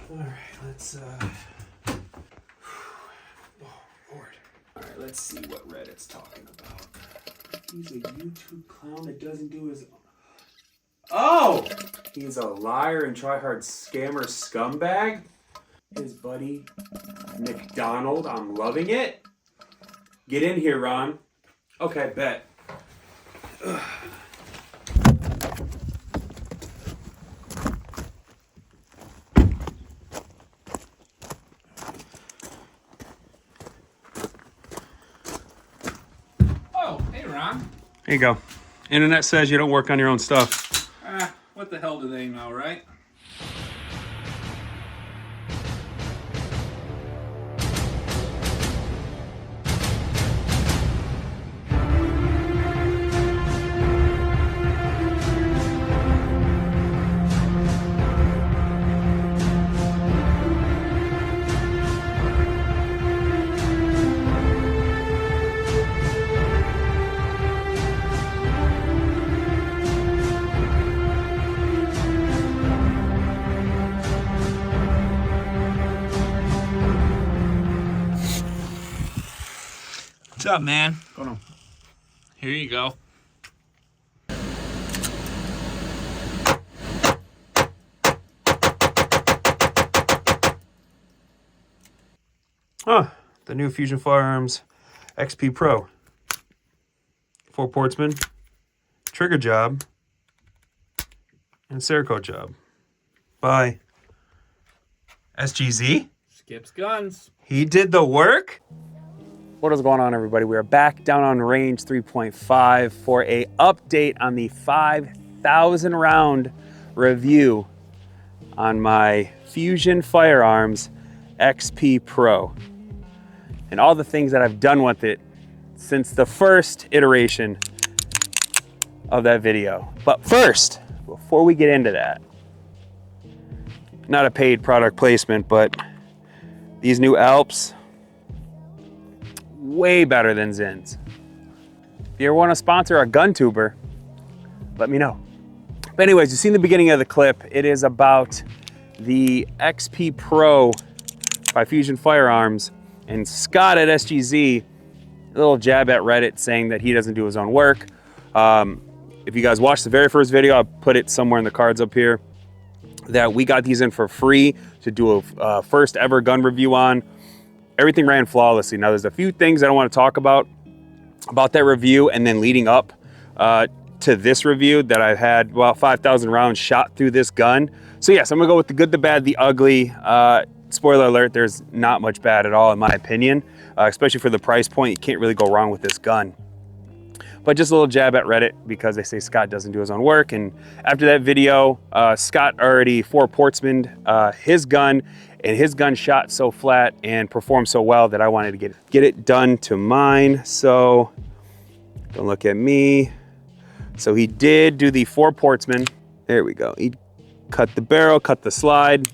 All right, let's, oh, Lord. All right, let's see what Reddit's talking about. He's a YouTube clown that doesn't do his... Oh! He's a liar and try-hard scammer scumbag? His buddy, McDonald, I'm loving it. Get in here, Ron. Okay, bet. Ugh. Oh, hey, Ron. There you go. Internet says you don't work on your own stuff. What the hell do they know, right? What's up, man? What's going on? Here you go. The new Fusion Firearms XP PRO. 4 portsman, trigger job, and Cerakote job. By SGZ. Skip's Gunz. He did the work? What is going on, everybody? We are back down on range 3.5 for a update on the 5,000 round review on my Fusion Firearms XP PRO and all the things that I've done with it since the first iteration of that video. But first, before we get into that, not a paid product placement, but these new Alps, way better than Zin's. If you ever want to sponsor a gun tuber, let me know. But anyways, you've seen the beginning of the clip. It is about the XP PRO by Fusion Firearms, and Scott at SGZ, a little jab at Reddit saying that he doesn't do his own work. If you guys watched the very first video, I'll put it somewhere in the cards up here, that we got these in for free to do a first ever gun review on. Everything ran flawlessly. Now there's a few things I don't want to talk about that review and then leading up to this review that I've had, well, 5,000 rounds shot through this gun. So yes, I'm gonna go with the good, the bad, the ugly. Spoiler alert, there's not much bad at all in my opinion, especially for the price point. You can't really go wrong with this gun. But just a little jab at Reddit because they say Scott doesn't do his own work. And after that video, Scott already 4 portsmaned his gun, and his gun shot so flat and performed so well that I wanted to get it done to mine. So don't look at me. So he did do the 4 portsman. There we go. He cut the barrel, cut the slide,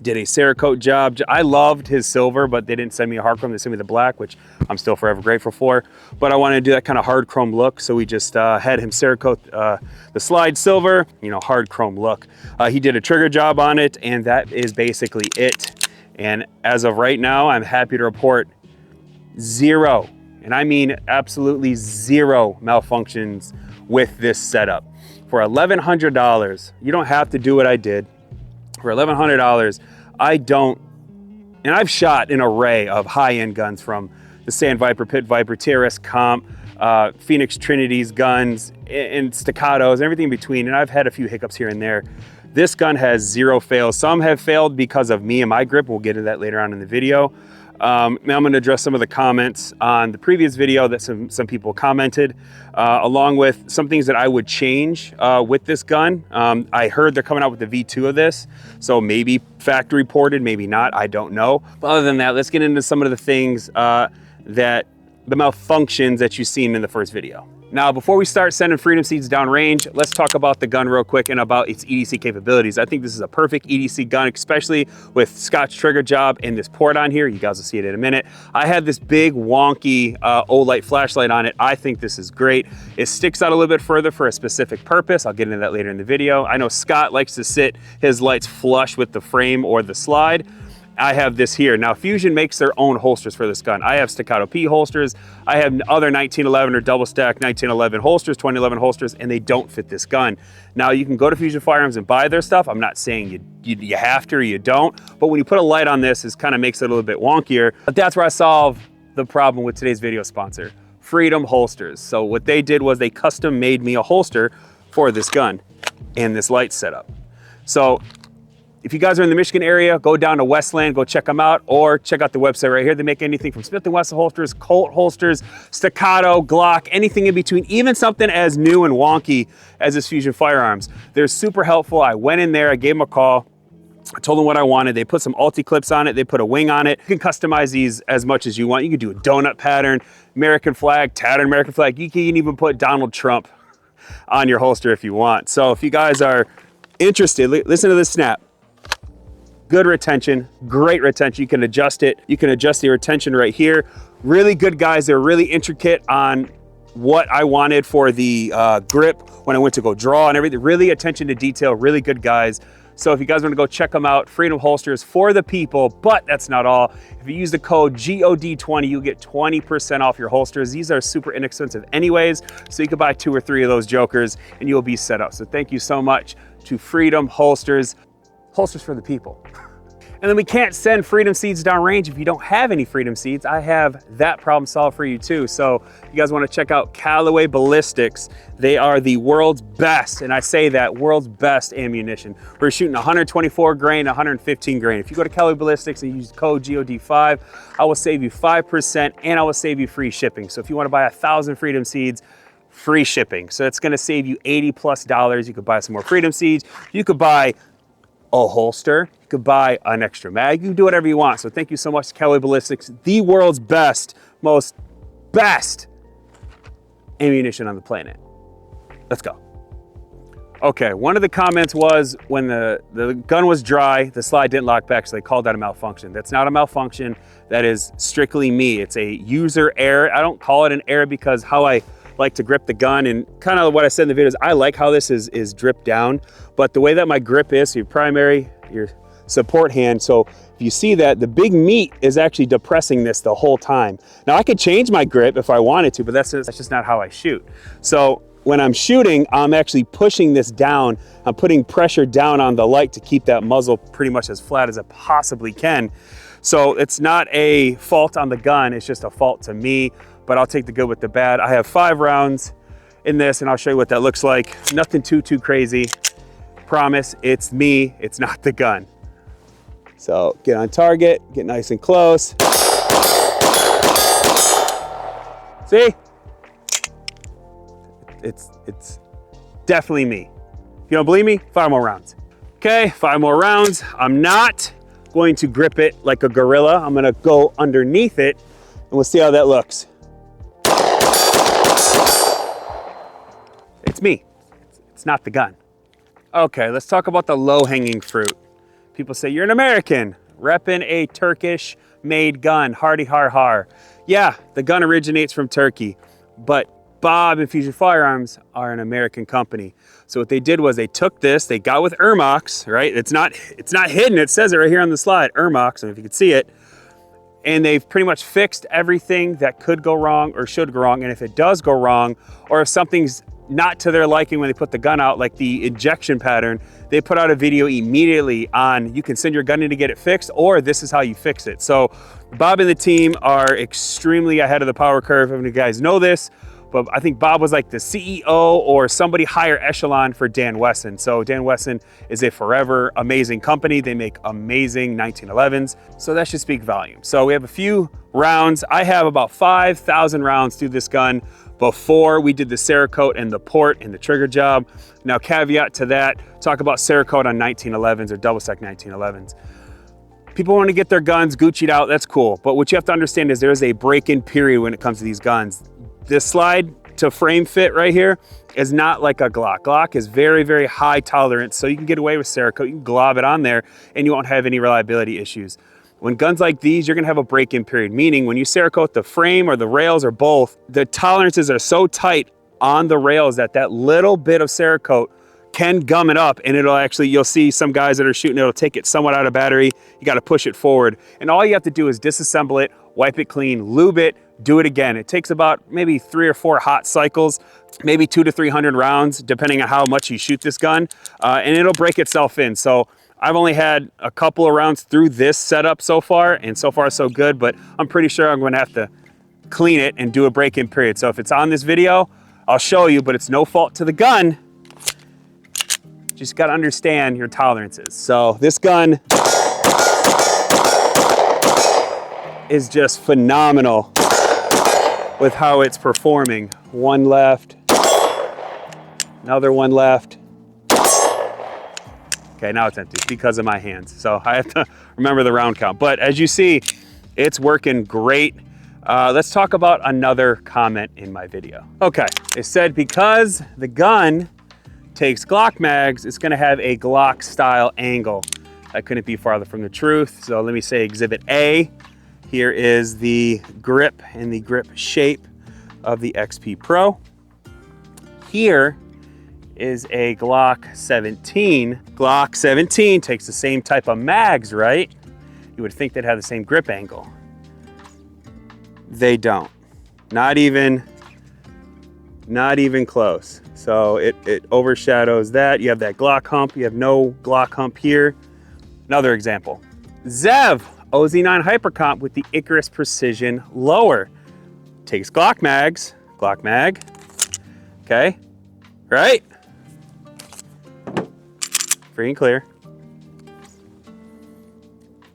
did a Cerakote job. I loved his silver, but they didn't send me a hard chrome. They sent me the black, which I'm still forever grateful for. But I wanted to do that kind of hard chrome look, so we just had him Cerakote the slide silver, you know, hard chrome look. He did a trigger job on it, and that is basically it. And as of right now, I'm happy to report 0, and I mean absolutely 0 malfunctions with this setup. For $1,100, you don't have to do what I did. For $1,100, I don't, and I've shot an array of high-end guns from the Sand Viper, Pit Viper, TRS Comp, Phoenix Trinity's guns, and staccatos, and everything in between, and I've had a few hiccups here and there. This gun has 0 fails. Some have failed because of me and my grip. We'll get into that later on in the video. Now I'm going to address some of the comments on the previous video that some people commented, along with some things that I would change with this gun. I heard they're coming out with the V2 of this, so maybe factory ported, maybe not, I don't know. But other than that, let's get into some of the things that the malfunctions that you've seen in the first video. Now, before we start sending Freedom Seeds downrange, let's talk about the gun real quick and about its EDC capabilities. I think this is a perfect EDC gun, especially with Scotch trigger job and this port on here. You guys will see it in a minute. I had this big wonky Olight flashlight on it. I think this is great. It sticks out a little bit further for a specific purpose. I'll get into that later in the video. I know Scott likes to sit his lights flush with the frame or the slide. I have this here. Now, Fusion makes their own holsters for this gun. I have Staccato P holsters. I have other 1911 or double stack 1911 holsters, 2011 holsters, and they don't fit this gun. Now, you can go to Fusion Firearms and buy their stuff. I'm not saying you have to or you don't, but when you put a light on this, it kind of makes it a little bit wonkier. But that's where I solve the problem with today's video sponsor, Freedom Holsters. So what they did was they custom made me a holster for this gun and this light setup. So if you guys are in the Michigan area, go down to Westland, go check them out, or check out the website right here. They make anything from Smith & Wesson holsters, Colt holsters, Staccato, Glock, anything in between, even something as new and wonky as this Fusion Firearms. They're super helpful. I went in there, I gave them a call, I told them what I wanted. They put some ulti clips on it. They put a wing on it. You can customize these as much as you want. You can do a donut pattern, American flag, tattered American flag. You can even put Donald Trump on your holster if you want. So if you guys are interested, listen to this snap. Good retention, great retention. You can adjust it. You can adjust the retention right here. Really good guys. They're really intricate on what I wanted for the grip when I went to go draw and everything. Really attention to detail, really good guys. So if you guys want to go check them out, Freedom Holsters for the people, but that's not all. If you use the code GOD20, you'll get 20% off your holsters. These are super inexpensive anyways, so you can buy 2 or 3 of those jokers and you'll be set up. So thank you so much to Freedom Holsters. Holsters for the people. And then we can't send Freedom Seeds downrange if you don't have any Freedom Seeds. I have that problem solved for you too. So you guys want to check out Callaway Ballistics. They are the world's best, and I say that, world's best ammunition. We're shooting 124 grain, 115 grain. If you go to Callaway Ballistics and use code GOD5, I will save you 5% and I will save you free shipping. So if you want to buy 1,000 Freedom Seeds, free shipping. So it's going to save you $80+. You could buy some more Freedom Seeds. You could buy a holster, you could buy an extra mag, you can do whatever you want. So thank you so much to Callaway Ballistics, the world's best ammunition on the planet. Let's go. Okay, one of the comments was when the gun was dry, the slide didn't lock back, so they called that a malfunction. That's not a malfunction, that is strictly me. It's a user error. I don't call it an error because how I like to grip the gun, and kind of what I said in the video is I like how this is dripped down, but the way that my grip is, so your primary, your support hand, so if you see that, the big meat is actually depressing this the whole time. Now I could change my grip if I wanted to, but that's just not how I shoot. So when I'm shooting, I'm actually pushing this down. I'm putting pressure down on the light to keep that muzzle pretty much as flat as it possibly can. So it's not a fault on the gun, it's just a fault to me. But I'll take the good with the bad. I have 5 rounds in this and I'll show you what that looks like. Nothing too crazy. Promise, it's me, it's not the gun. So get on target, get nice and close. See? It's definitely me. If you don't believe me, 5 more rounds. Okay, 5 more rounds. I'm not going to grip it like a gorilla. I'm gonna go underneath it and we'll see how that looks. It's me, it's not the gun. Okay, let's talk about the low-hanging fruit. People say, you're an American, repping a Turkish-made gun, hardy har har. Yeah, the gun originates from Turkey, but Bob and Fusion Firearms are an American company. So what they did was they took this, they got with Ermox, right? It's not hidden, it says it right here on the slide, Ermox, and if you can see it, and they've pretty much fixed everything that could go wrong or should go wrong. And if it does go wrong, or if something's not to their liking when they put the gun out, like the ejection pattern, they put out a video immediately on, you can send your gun in to get it fixed, or this is how you fix it. So Bob and the team are extremely ahead of the power curve. I mean, you guys know this, but I think Bob was like the CEO or somebody higher echelon for Dan Wesson. So Dan Wesson is a forever amazing company. They make amazing 1911s. So that should speak volumes. So we have a few rounds. I have about 5,000 rounds through this gun before we did the Cerakote and the port and the trigger job. Now, caveat to that, talk about Cerakote on 1911s or double stack 1911s. People want to get their guns Gucci'd out, that's cool. But what you have to understand is there is a break-in period when it comes to these guns. This slide to frame fit right here is not like a Glock. Glock is very, very high tolerance, so you can get away with Cerakote, you can glob it on there and you won't have any reliability issues. When guns like these, you're gonna have a break-in period, meaning when you Cerakote the frame or the rails or both, the tolerances are so tight on the rails that that little bit of Cerakote can gum it up, and it'll actually, you'll see some guys that are shooting, it'll take it somewhat out of battery. You got to push it forward, and all you have to do is disassemble it, wipe it clean, lube it, do it again. It takes about maybe 3 or 4 hot cycles, maybe 200 to 300 rounds, depending on how much you shoot this gun, and it'll break itself in. So I've only had a couple of rounds through this setup so far, and so far so good, but I'm pretty sure I'm going to have to clean it and do a break-in period. So if it's on this video, I'll show you, but it's no fault to the gun. Just got to understand your tolerances. So this gun is just phenomenal with how it's performing. One left, another one left. Okay, now it's empty because of my hands. So I have to remember the round count. But as you see, it's working great. Let's talk about another comment in my video. Okay, they said because the gun takes Glock mags, it's gonna have a Glock style angle. That couldn't be farther from the truth. So let me say exhibit A. Here is the grip and the grip shape of the XP Pro. Here is a Glock 17. Glock 17 takes the same type of mags, right? You would think they'd have the same grip angle. They don't. Not even close. So it overshadows that. You have that Glock hump. You have no Glock hump here. Another example. Zev OZ9 Hypercomp with the Icarus Precision Lower. Takes Glock mags. Glock mag. Okay. Right? Free and clear.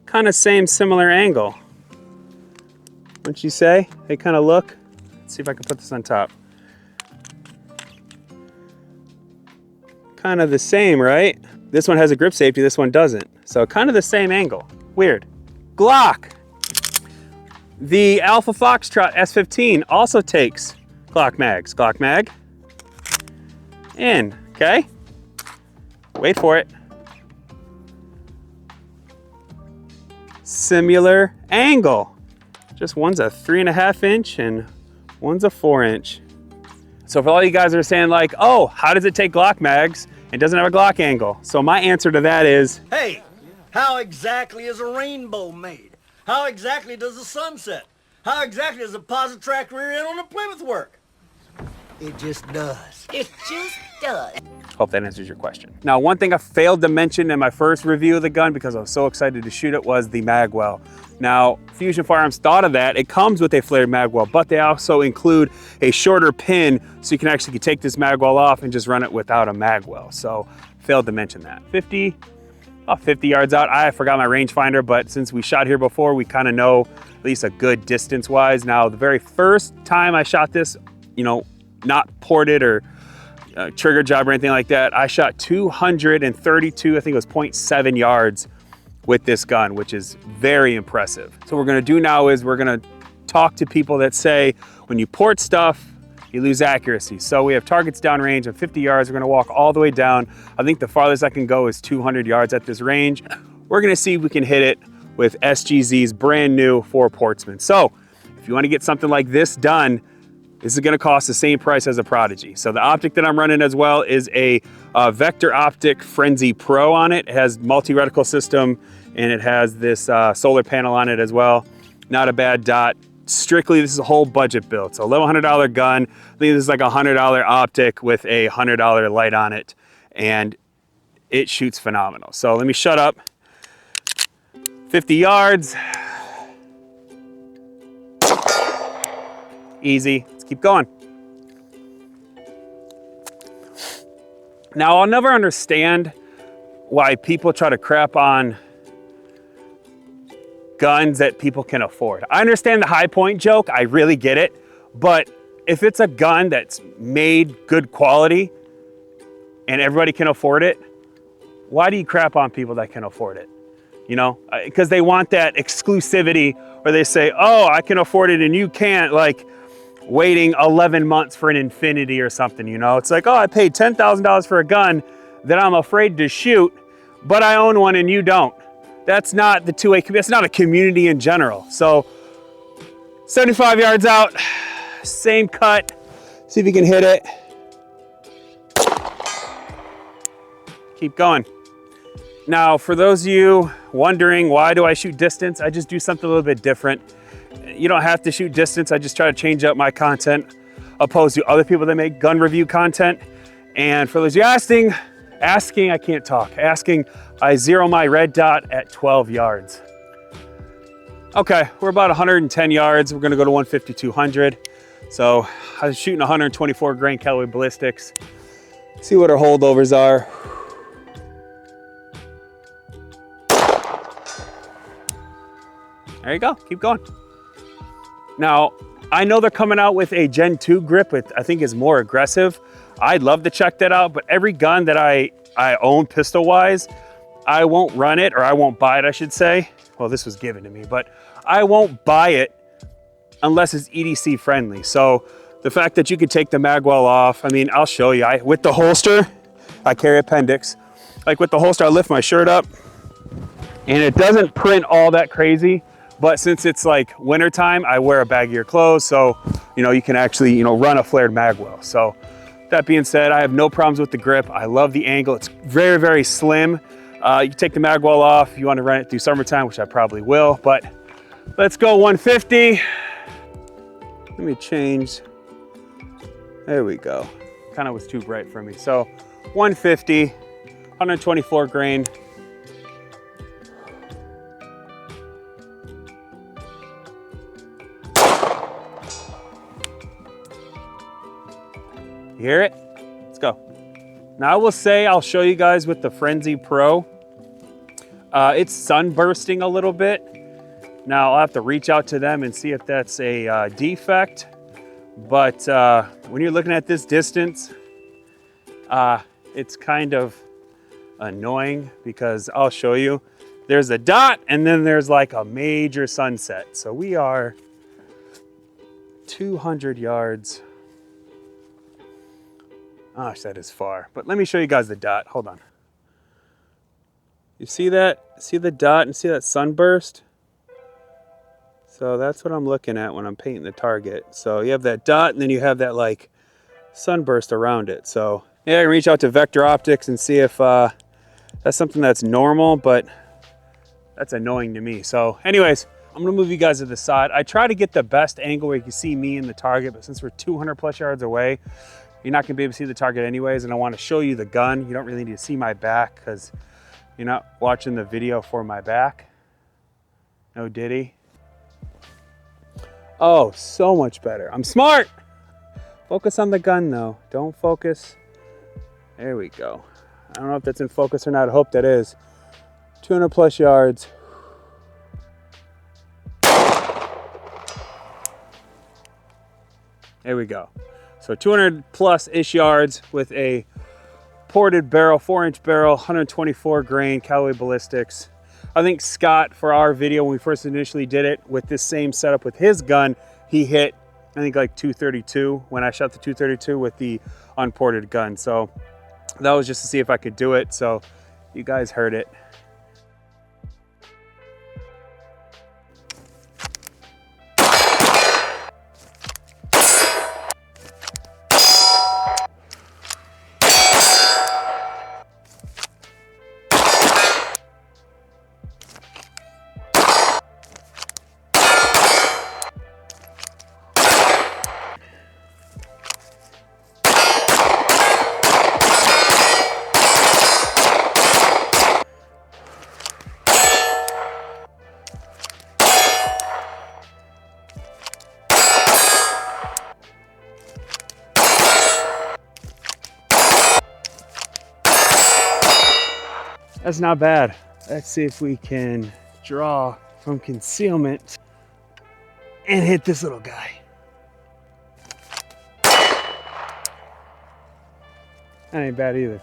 Kind of same similar angle. Wouldn't you say? They kind of look. Let's see if I can put this on top. Kind of the same, right? This one has a grip safety, this one doesn't. So kind of the same angle. Weird. Glock. The Alpha Foxtrot S15 also takes Glock mags. Glock mag. In, okay? Wait for it. Similar angle. Just one's a 3.5 inch and one's a 4 inch. So for all you guys that are saying like, oh, how does it take Glock mags and doesn't have a Glock angle? So my answer to that is, hey, how exactly is a rainbow made? How exactly does the sun set? How exactly does a positrack rear end on a Plymouth work? It just does. It just does. hope that answers your question. Now, one thing I failed to mention in my first review of the gun because I was so excited to shoot it was the mag well. Now, Fusion Firearms thought of that. It comes with a flared mag well, but they also include a shorter pin so you can actually take this mag well off and just run it without a mag well. So, failed to mention that. 50 yards out. I forgot my rangefinder, but since we shot here before, we kind of know at least a good distance-wise. Now, the very first time I shot this, you know, not ported or trigger job or anything like that, I shot 232, I think it was 0.7 yards with this gun, which is very impressive. So what we're gonna do now is we're gonna talk to people that say when you port stuff, you lose accuracy. So we have targets downrange of 50 yards. We're gonna walk all the way down. I think the farthest I can go is 200 yards at this range. We're gonna see if we can hit it with SGZ's brand new 4 Portsman. So if you wanna get something like this done, this is gonna cost the same price as a Prodigy. So the optic that I'm running as well is a Vector Optic Frenzy Pro on it. It has multi-reticle system and it has this solar panel on it as well. Not a bad dot. Strictly, this is a whole budget build. So $1,100 gun. I think this is like a $100 optic with a $100 light on it. And it shoots phenomenal. So let me shut up. 50 yards. Easy. Let's keep going. Now, I'll never understand why people try to crap on guns that people can afford. I understand the high point joke, I really get it, but if it's a gun that's made good quality and everybody can afford it, why do you crap on people that can afford it? You know, because they want that exclusivity, or they say, oh, I can afford it and you can't. Like, waiting 11 months for an Infinity or something, you know? It's like, oh, I paid $10,000 for a gun that I'm afraid to shoot, but I own one and you don't. That's not the two-way, that's not a community in general. So 75 yards out, same cut. See if you can hit it. Keep going. Now, for those of you wondering, why do I shoot distance? I just do something a little bit different. You don't have to shoot distance. I just try to change up my content opposed to other people that make gun review content. And for those of you asking, I can't talk. Asking, I zero my red dot at 12 yards. Okay, we're about 110 yards. We're gonna go to 150, 200. So I was shooting 124 grain caliber ballistics. See what our holdovers are. There you go, keep going. Now, I know they're coming out with a Gen 2 grip, which I think is more aggressive. I'd love to check that out, but every gun that I own pistol-wise, I won't run it, or I won't buy it, I should say. Well, this was given to me, but I won't buy it unless it's EDC friendly. So the fact that you could take the magwell off, I mean, I'll show you. With the holster, I carry appendix. Like with the holster, I lift my shirt up, and it doesn't print all that crazy. But since it's like wintertime, I wear a baggier clothes, so you can actually run a flared magwell. So that being said, I have no problems with the grip. I love the angle. It's very, very slim. You can take the magwell off if you want to run it through summertime, which I probably will. But let's go 150. Let me change. There we go. Kind of was too bright for me. So 150, 124 grain. You hear it? Let's go. Now I will say, I'll show you guys with the Frenzy Pro. It's sunbursting a little bit. Now I'll have to reach out to them and see if that's a defect. But when you're looking at this distance, it's kind of annoying because I'll show you. There's a dot and then there's like a major sunset. So we are 200 yards. Gosh, that is far. But let me show you guys the dot. Hold on. You see that? See the dot and see that sunburst? So that's what I'm looking at when I'm painting the target. So you have that dot and then you have that like sunburst around it. So yeah, I can reach out to Vector Optics and see if that's something that's normal, but that's annoying to me. So anyways, I'm gonna move you guys to the side. I try to get the best angle where you can see me in the target, but since we're 200 plus yards away, you're not gonna be able to see the target anyways, and I wanna show you the gun. You don't really need to see my back because you're not watching the video for my back. No diddy. Oh, so much better. I'm smart. Focus on the gun though. Don't focus. There we go. I don't know if that's in focus or not. I hope that is. 200 plus yards. There we go. So 200 plus-ish yards with a ported barrel, 4-inch barrel, 124 grain Callaway ballistics. I think Scott, for our video, when we first initially did it with this same setup with his gun, he hit, I think like 232 when I shot the 232 with the unported gun. So that was just to see if I could do it. So you guys heard it. That's not bad. Let's see if we can draw from concealment and hit this little guy. That ain't bad either.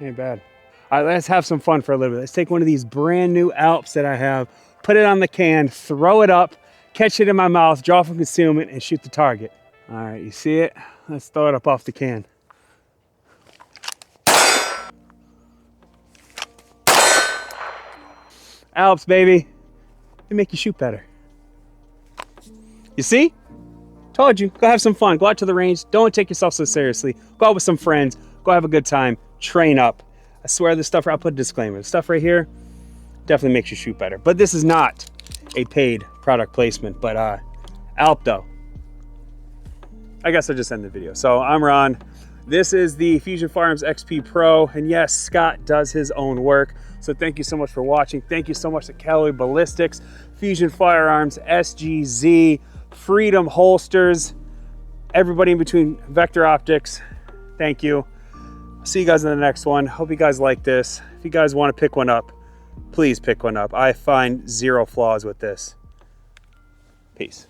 Ain't bad. All right, let's have some fun for a little bit. Let's take one of these brand new Alps that I have put it on the can, throw it up, catch it in my mouth, draw from concealment, and shoot the target. All right, you see it? Let's throw it up off the can. Alps, baby. They make you shoot better. You see? Told you. Go have some fun. Go out to the range. Don't take yourself so seriously. Go out with some friends. Go have a good time. Train up. I swear this stuff, I'll put a disclaimer. The stuff right here definitely makes you shoot better. But this is not a paid product placement. But Alp though. I guess I'll just end the video. So I'm Ron. This is the Fusion Firearms XP Pro. And yes, Scott does his own work. So thank you so much for watching. Thank you so much to Callaway Ballistics, Fusion Firearms, SGZ, Freedom Holsters, everybody in between, Vector Optics. Thank you. I'll see you guys in the next one. Hope you guys like this. If you guys want to pick one up, please pick one up. I find zero flaws with this. Peace.